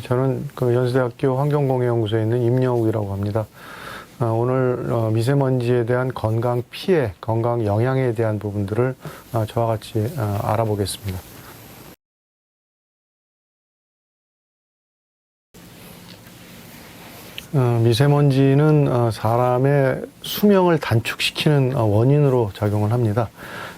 저는 그 연세대학교 환경공해연구소에 있는 임영욱이라고 합니다. 오늘 미세먼지에 대한 건강 피해, 건강 영향에 대한 부분들을 저와 같이 알아보겠습니다. 미세먼지는 사람의 수명을 단축시키는 원인으로 작용을 합니다.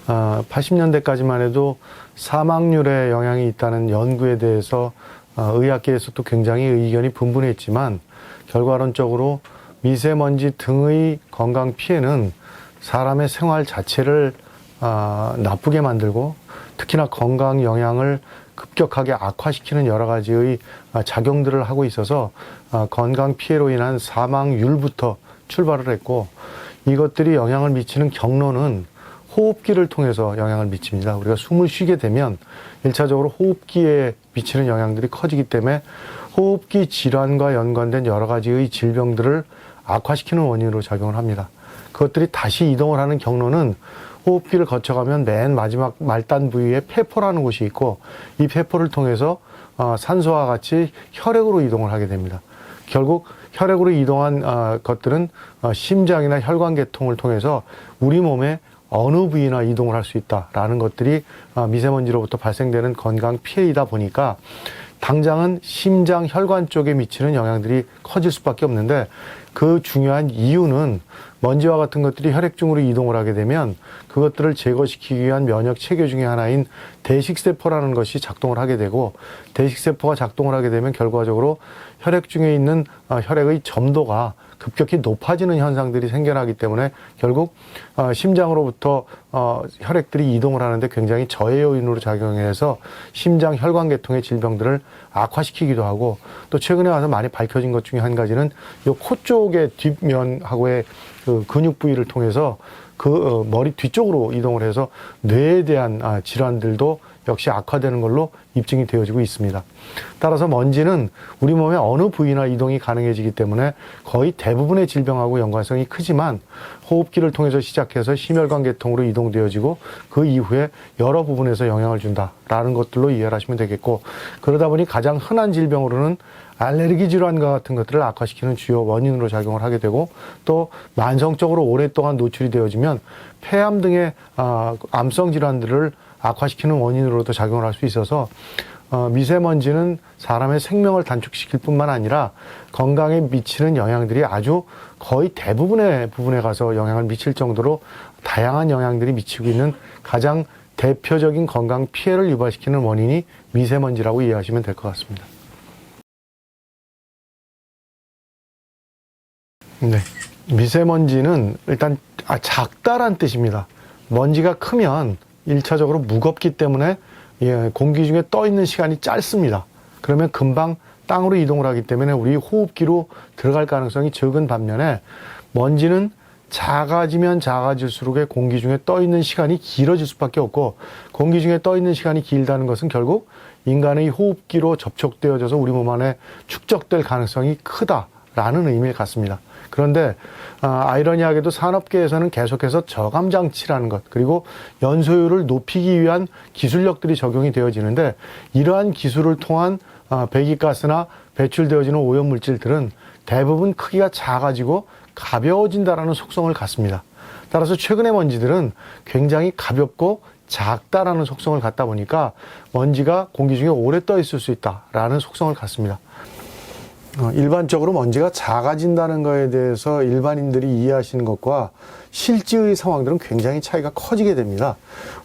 80년대까지만 해도 사망률에 영향이 있다는 연구에 대해서 의학계에서도 굉장히 의견이 분분했지만 결과론적으로 미세먼지 등의 건강 피해는 사람의 생활 자체를 나쁘게 만들고 특히나 건강 영향을 급격하게 악화시키는 여러 가지의 작용들을 하고 있어서 건강 피해로 인한 사망률부터 출발을 했고, 이것들이 영향을 미치는 경로는 호흡기를 통해서 영향을 미칩니다. 우리가 숨을 쉬게 되면 1차적으로 호흡기에 미치는 영향들이 커지기 때문에 호흡기 질환과 연관된 여러 가지의 질병들을 악화시키는 원인으로 작용을 합니다. 그것들이 다시 이동을 하는 경로는 호흡기를 거쳐가면 맨 마지막 말단 부위에 폐포라는 곳이 있고, 이 폐포를 통해서 산소와 같이 혈액으로 이동을 하게 됩니다. 결국 혈액으로 이동한 것들은 심장이나 혈관계통을 통해서 우리 몸의 어느 부위나 이동을 할 수 있다라는 것들이 미세먼지로부터 발생되는 건강 피해이다 보니까 당장은 심장 혈관 쪽에 미치는 영향들이 커질 수밖에 없는데, 그 중요한 이유는 먼지와 같은 것들이 혈액 중으로 이동을 하게 되면 그것들을 제거시키기 위한 면역 체계 중에 하나인 대식세포라는 것이 작동을 하게 되고, 대식세포가 작동을 하게 되면 결과적으로 혈액 중에 있는 혈액의 점도가 급격히 높아지는 현상들이 생겨나기 때문에 결국 심장으로부터 혈액들이 이동을 하는데 굉장히 저해 요인으로 작용해서 심장 혈관계통의 질병들을 악화시키기도 하고, 또 최근에 와서 많이 밝혀진 것 중에 한 가지는 이 코 쪽의 뒷면하고의 그 근육 부위를 통해서 그 머리 뒤쪽으로 이동을 해서 뇌에 대한 질환들도 역시 악화되는 걸로 입증이 되어지고 있습니다. 따라서 먼지는 우리 몸의 어느 부위나 이동이 가능해지기 때문에 거의 대부분의 질병하고 연관성이 크지만 호흡기를 통해서 시작해서 심혈관계통으로 이동되어지고 그 이후에 여러 부분에서 영향을 준다라는 것들로 이해를 하시면 되겠고, 그러다 보니 가장 흔한 질병으로는 알레르기 질환과 같은 것들을 악화시키는 주요 원인으로 작용을 하게 되고, 또 만성적으로 오랫동안 노출이 되어지면 폐암 등의 암성 질환들을 악화시키는 원인으로도 작용을 할 수 있어서 미세먼지는 사람의 생명을 단축시킬 뿐만 아니라 건강에 미치는 영향들이 아주 거의 대부분의 부분에 가서 영향을 미칠 정도로 다양한 영향들이 미치고 있는 가장 대표적인 건강 피해를 유발시키는 원인이 미세먼지라고 이해하시면 될 것 같습니다. 네, 미세먼지는 일단 작다란 뜻입니다. 먼지가 크면 1차적으로 무겁기 때문에 공기 중에 떠 있는 시간이 짧습니다. 그러면 금방 땅으로 이동을 하기 때문에 우리 호흡기로 들어갈 가능성이 적은 반면에, 먼지는 작아지면 작아질수록 공기 중에 떠 있는 시간이 길어질 수밖에 없고, 공기 중에 떠 있는 시간이 길다는 것은 결국 인간의 호흡기로 접촉되어져서 우리 몸 안에 축적될 가능성이 크다라는 의미를 갖습니다. 그런데 아이러니하게도 산업계에서는 계속해서 저감 장치라는 것, 그리고 연소율을 높이기 위한 기술력들이 적용이 되어지는데, 이러한 기술을 통한 배기가스나 배출되어지는 오염물질들은 대부분 크기가 작아지고 가벼워진다라는 속성을 갖습니다. 따라서 최근의 먼지들은 굉장히 가볍고 작다라는 속성을 갖다 보니까 먼지가 공기 중에 오래 떠 있을 수 있다라는 속성을 갖습니다. 일반적으로 먼지가 작아진다는 것에 대해서 일반인들이 이해하시는 것과 실제의 상황들은 굉장히 차이가 커지게 됩니다.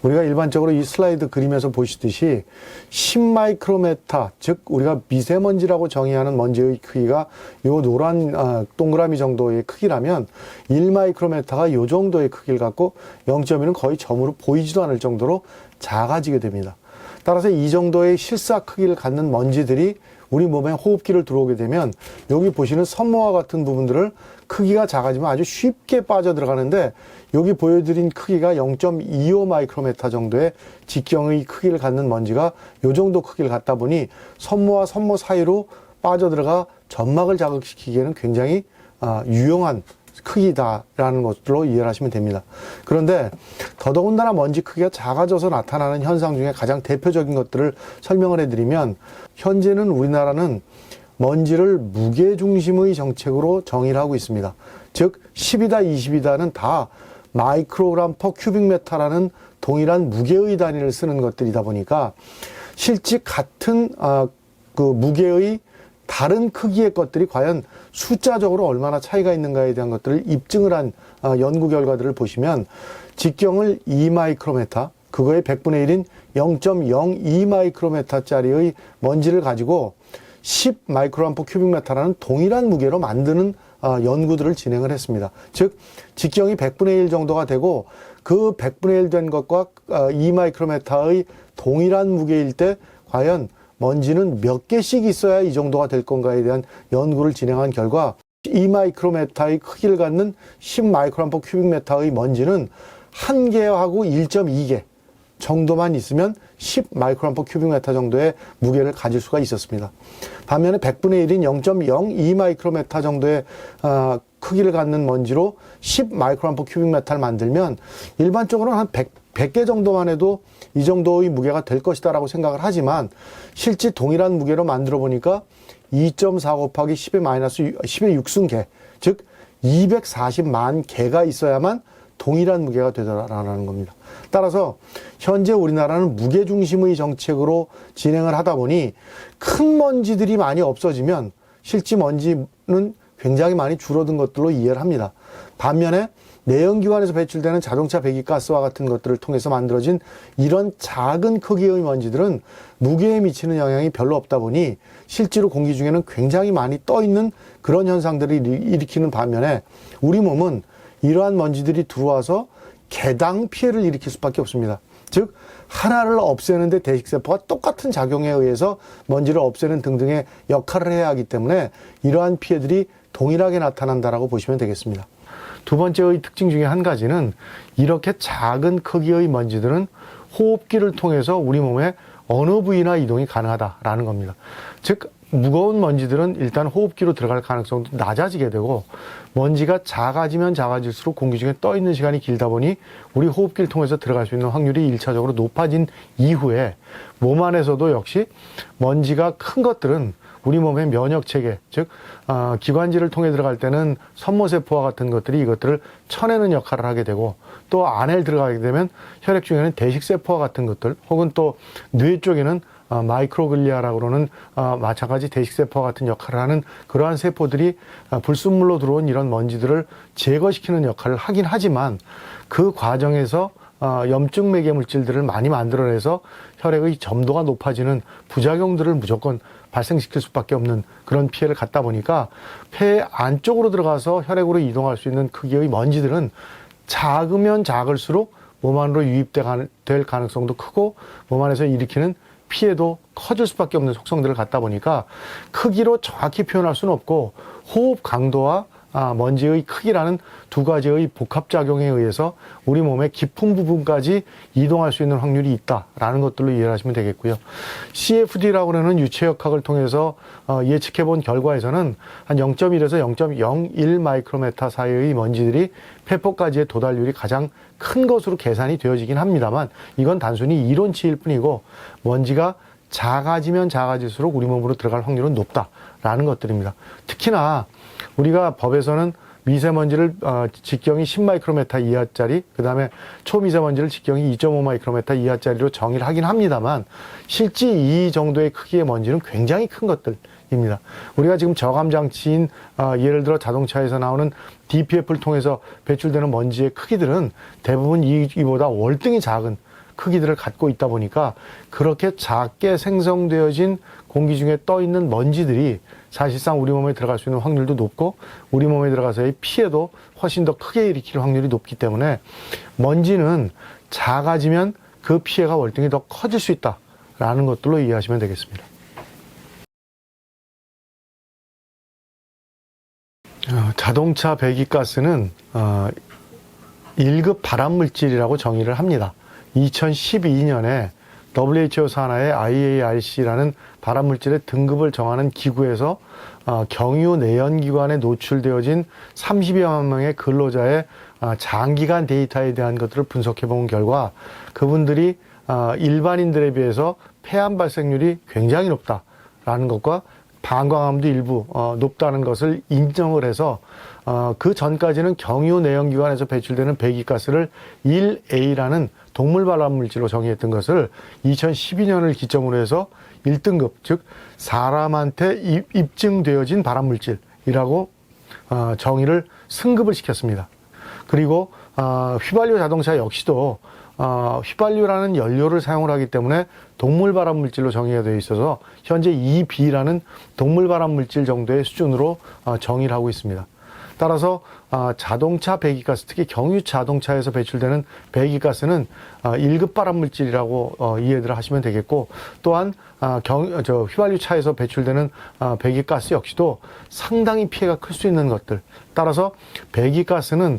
우리가 일반적으로 이 슬라이드 그림에서 보시듯이 10마이크로메타, 즉 우리가 미세먼지라고 정의하는 먼지의 크기가 요 노란 동그라미 정도의 크기라면 1마이크로메타가 요 정도의 크기를 갖고 0.1은 거의 점으로 보이지도 않을 정도로 작아지게 됩니다. 따라서 이 정도의 실사 크기를 갖는 먼지들이 우리 몸에 호흡기를 들어오게 되면 여기 보시는 섬모와 같은 부분들을 크기가 작아지면 아주 쉽게 빠져 들어가는데, 여기 보여드린 크기가 0.25 마이크로메타 정도의 직경의 크기를 갖는 먼지가 이 정도 크기를 갖다 보니 섬모와 섬모 사이로 빠져 들어가 점막을 자극시키기에는 굉장히 유용한 크기다라는 것들로 이해를 하시면 됩니다. 그런데 더더군다나 먼지 크기가 작아져서 나타나는 현상 중에 가장 대표적인 것들을 설명을 해드리면, 현재는 우리나라는 먼지를 무게중심의 정책으로 정의를 하고 있습니다. 즉 10이다 20이다는 다 마이크로그램 퍼 큐빅미터라는 동일한 무게의 단위를 쓰는 것들이다 보니까 실제 같은 그 무게의 다른 크기의 것들이 과연 숫자적으로 얼마나 차이가 있는가에 대한 것들을 입증을 한 연구 결과들을 보시면 직경을 2마이크로메타, 그거의 100분의 1인 0.02마이크로메타짜리의 먼지를 가지고 10마이크로그램 퍼 큐빅미터라는 동일한 무게로 만드는 연구들을 진행을 했습니다. 즉 직경이 100분의 1 정도가 되고 그 100분의 1 된 것과 2마이크로메타의 동일한 무게일 때 과연 먼지는 몇 개씩 있어야 이 정도가 될 건가에 대한 연구를 진행한 결과 2마이크로메타의 크기를 갖는 10마이크로그램 퍼 큐빅미터의 먼지는 1개하고 1.2개 정도만 있으면 10마이크로그램 퍼 큐빅미터 정도의 무게를 가질 수가 있었습니다. 반면에 100분의 1인 0.02마이크로메타 정도의 크기를 갖는 먼지로 10마이크로그램 퍼 큐빅미터를 만들면 일반적으로는 한 100개 정도만 해도 이 정도의 무게가 될 것이다 라고 생각을 하지만 실제 동일한 무게로 만들어 보니까 2.4 곱하기 10의 마이너스 10의 6승계, 즉 240만 개가 있어야만 동일한 무게가 되더라라는 겁니다. 따라서 현재 우리나라는 무게중심의 정책으로 진행을 하다 보니 큰 먼지들이 많이 없어지면 실제 먼지는 굉장히 많이 줄어든 것들로 이해를 합니다. 반면에 내연기관에서 배출되는 자동차 배기가스와 같은 것들을 통해서 만들어진 이런 작은 크기의 먼지들은 무게에 미치는 영향이 별로 없다 보니 실제로 공기 중에는 굉장히 많이 떠있는 그런 현상들을 일으키는 반면에 우리 몸은 이러한 먼지들이 들어와서 개당 피해를 일으킬 수밖에 없습니다. 즉 하나를 없애는데 대식세포가 똑같은 작용에 의해서 먼지를 없애는 등등의 역할을 해야 하기 때문에 이러한 피해들이 동일하게 나타난다라고 보시면 되겠습니다. 두 번째의 특징 중에 한 가지는 이렇게 작은 크기의 먼지들은 호흡기를 통해서 우리 몸의 어느 부위나 이동이 가능하다라는 겁니다. 즉 무거운 먼지들은 일단 호흡기로 들어갈 가능성도 낮아지게 되고 먼지가 작아지면 작아질수록 공기 중에 떠 있는 시간이 길다 보니 우리 호흡기를 통해서 들어갈 수 있는 확률이 1차적으로 높아진 이후에 몸 안에서도 역시 먼지가 큰 것들은 우리 몸의 면역체계, 즉 기관지를 통해 들어갈 때는 섬모세포와 같은 것들이 이것들을 쳐내는 역할을 하게 되고 또 안에 들어가게 되면 혈액 중에는 대식세포와 같은 것들 혹은 또 뇌 쪽에는 마이크로글리아라고 그러는 마찬가지 대식세포와 같은 역할을 하는 그러한 세포들이 불순물로 들어온 이런 먼지들을 제거시키는 역할을 하긴 하지만 그 과정에서 염증 매개 물질들을 많이 만들어내서 혈액의 점도가 높아지는 부작용들을 무조건 발생시킬 수밖에 없는 그런 피해를 갖다 보니까 폐 안쪽으로 들어가서 혈액으로 이동할 수 있는 크기의 먼지들은 작으면 작을수록 몸 안으로 유입될 가능성도 크고 몸 안에서 일으키는 피해도 커질 수밖에 없는 속성들을 갖다 보니까 크기로 정확히 표현할 수는 없고 호흡 강도와 먼지의 크기라는 두 가지의 복합작용에 의해서 우리 몸의 깊은 부분까지 이동할 수 있는 확률이 있다라는 것들로 이해를 하시면 되겠고요. CFD라고 하는 유체역학을 통해서 예측해 본 결과에서는 한 0.1에서 0.01 마이크로메타 사이의 먼지들이 폐포까지의 도달률이 가장 큰 것으로 계산이 되어지긴 합니다만 이건 단순히 이론치일 뿐이고 먼지가 작아지면 작아질수록 우리 몸으로 들어갈 확률은 높다라는 것들입니다. 특히나 우리가 법에서는 미세먼지를 직경이 10마이크로메타 이하짜리, 그 다음에 초미세먼지를 직경이 2.5마이크로메타 이하짜리로 정의를 하긴 합니다만 실제 이 정도의 크기의 먼지는 굉장히 큰 것들입니다. 우리가 지금 저감장치인 예를 들어 자동차에서 나오는 DPF를 통해서 배출되는 먼지의 크기들은 대부분 이보다 월등히 작은 크기들을 갖고 있다 보니까 그렇게 작게 생성되어진 공기 중에 떠 있는 먼지들이 사실상 우리 몸에 들어갈 수 있는 확률도 높고 우리 몸에 들어가서의 피해도 훨씬 더 크게 일으킬 확률이 높기 때문에 먼지는 작아지면 그 피해가 월등히 더 커질 수 있다라는 것들로 이해하시면 되겠습니다. 자동차 배기가스는 1급 발암물질이라고 정의를 합니다. 2012년에 WHO 산하의 IARC라는 발암물질의 등급을 정하는 기구에서 경유 내연기관에 노출되어진 30여만 명의 근로자의 장기간 데이터에 대한 것들을 분석해 본 결과 그분들이 일반인들에 비해서 폐암 발생률이 굉장히 높다라는 것과 방광암도 일부 높다는 것을 인정을 해서 그 전까지는 경유 내연기관에서 배출되는 배기가스를 1A라는 동물 발암물질로 정의했던 것을 2012년을 기점으로 해서 1등급, 즉 사람한테 입증되어진 발암물질이라고 정의를 승급을 시켰습니다. 그리고 휘발유 자동차 역시도 휘발유라는 연료를 사용을 하기 때문에 동물 발암물질로 정의가 되어 있어서 현재 EB라는 동물 발암물질 정도의 수준으로 정의를 하고 있습니다. 따라서 자동차 배기가스, 특히 경유 자동차에서 배출되는 배기가스는 1급 발암물질이라고 이해를 하시면 되겠고, 또한 휘발유 차에서 배출되는 배기가스 역시도 상당히 피해가 클 수 있는 것들. 따라서 배기가스는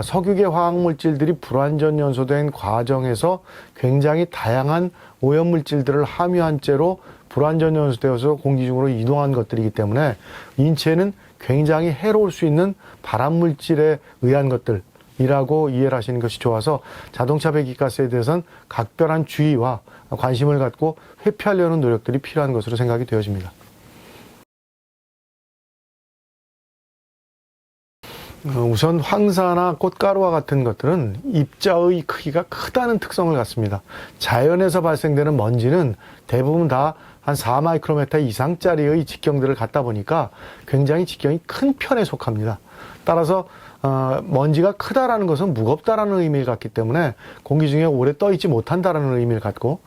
석유계 화학물질들이 불완전 연소된 과정에서 굉장히 다양한 오염물질들을 함유한 채로 불완전 연소되어서 공기 중으로 이동한 것들이기 때문에 인체에는 굉장히 해로울 수 있는 발암물질에 의한 것들이라고 이해를 하시는 것이 좋아서 자동차 배기가스에 대해서는 각별한 주의와 관심을 갖고 회피하려는 노력들이 필요한 것으로 생각이 되어집니다. 우선 황사나 꽃가루와 같은 것들은 입자의 크기가 크다는 특성을 갖습니다. 자연에서 발생되는 먼지는 대부분 다 한 4마이크로미터 이상짜리의 직경들을 갖다 보니까 굉장히 직경이 큰 편에 속합니다. 따라서 먼지가 크다라는 것은 무겁다라는 의미를 갖기 때문에 공기 중에 오래 떠 있지 못한다라는 의미를 갖고,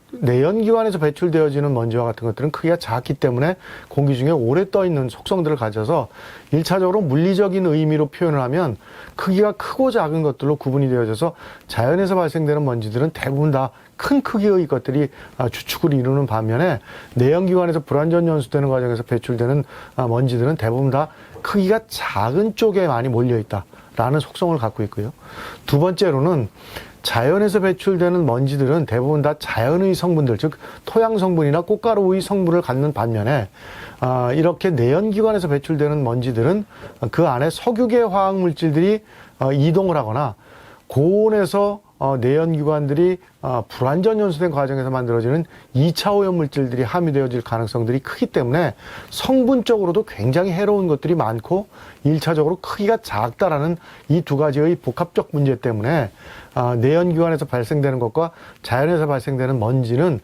내연기관에서 배출되어지는 먼지와 같은 것들은 크기가 작기 때문에 공기 중에 오래 떠 있는 속성들을 가져서 1차적으로 물리적인 의미로 표현을 하면 크기가 크고 작은 것들로 구분이 되어져서 자연에서 발생되는 먼지들은 대부분 다 큰 크기의 것들이 주축을 이루는 반면에 내연기관에서 불완전 연소되는 과정에서 배출되는 먼지들은 대부분 다 크기가 작은 쪽에 많이 몰려있다라는 속성을 갖고 있고요. 두 번째로는 자연에서 배출되는 먼지들은 대부분 다 자연의 성분들, 즉 토양 성분이나 꽃가루의 성분을 갖는 반면에 이렇게 내연기관에서 배출되는 먼지들은 그 안에 석유계 화학물질들이 이동을 하거나 고온에서 내연기관들이 불완전 연소된 과정에서 만들어지는 2차 오염물질들이 함유되어질 가능성들이 크기 때문에 성분적으로도 굉장히 해로운 것들이 많고 1차적으로 크기가 작다라는 이 두 가지의 복합적 문제 때문에 내연기관에서 발생되는 것과 자연에서 발생되는 먼지는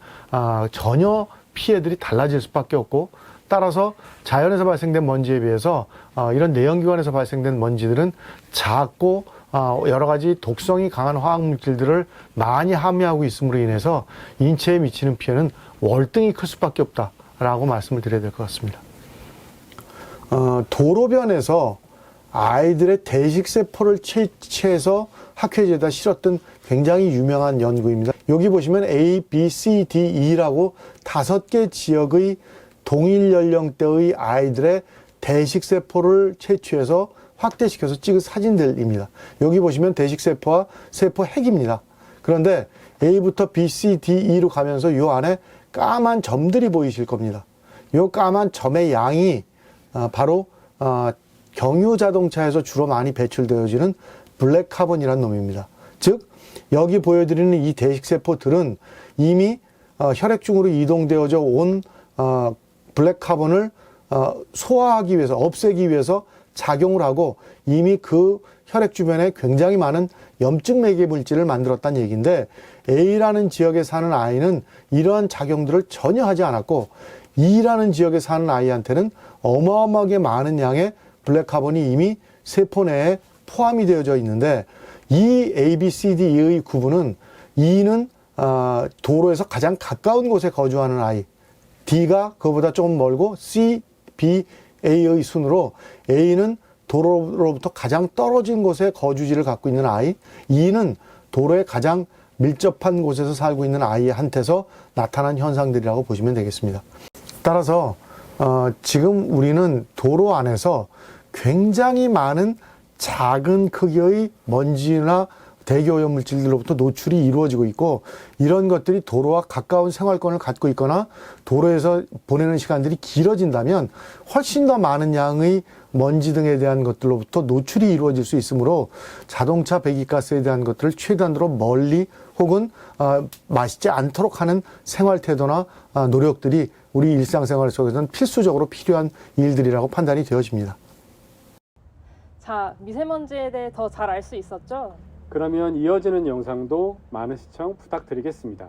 전혀 피해들이 달라질 수밖에 없고, 따라서 자연에서 발생된 먼지에 비해서 이런 내연기관에서 발생된 먼지들은 작고 여러 가지 독성이 강한 화학물질들을 많이 함유하고 있음으로 인해서 인체에 미치는 피해는 월등히 클 수밖에 없다라고 말씀을 드려야 될 것 같습니다. 도로변에서 아이들의 대식세포를 채취해서 학회지에다 실었던 굉장히 유명한 연구입니다. 여기 보시면 A, B, C, D, E라고 5개 지역의 동일 연령대의 아이들의 대식세포를 채취해서 확대시켜서 찍은 사진들입니다. 여기 보시면 대식세포와 세포 핵입니다. 그런데 A부터 B, C, D, E로 가면서 이 안에 까만 점들이 보이실 겁니다. 이 까만 점의 양이 바로 경유 자동차에서 주로 많이 배출되어지는 블랙카본이라는 놈입니다. 즉 여기 보여드리는 이 대식세포들은 이미 혈액 중으로 이동되어져 온 블랙카본을 소화하기 위해서, 없애기 위해서 작용을 하고 이미 그 혈액 주변에 굉장히 많은 염증 매개 물질을 만들었다는 얘기인데, A라는 지역에 사는 아이는 이러한 작용들을 전혀 하지 않았고 E라는 지역에 사는 아이한테는 어마어마하게 많은 양의 블랙카본이 이미 세포 내에 포함이 되어져 있는데, 이 A, B, C, D의 구분은 E는 도로에서 가장 가까운 곳에 거주하는 아이, D가 그거보다 조금 멀고 C, B, A의 순으로 A는 도로로부터 가장 떨어진 곳에 거주지를 갖고 있는 아이, E는 도로에 가장 밀접한 곳에서 살고 있는 아이한테서 나타난 현상들이라고 보시면 되겠습니다. 따라서 지금 우리는 도로 안에서 굉장히 많은 작은 크기의 먼지나 대기오염 물질들로부터 노출이 이루어지고 있고, 이런 것들이 도로와 가까운 생활권을 갖고 있거나 도로에서 보내는 시간들이 길어진다면 훨씬 더 많은 양의 먼지 등에 대한 것들로부터 노출이 이루어질 수 있으므로 자동차 배기가스에 대한 것들을 최대한으로 멀리 혹은 마시지 않도록 하는 생활 태도나 노력들이 우리 일상생활 속에서는 필수적으로 필요한 일들이라고 판단이 되어집니다. 자, 미세먼지에 대해 더 잘 알 수 있었죠? 그러면 이어지는 영상도 많은 시청 부탁드리겠습니다.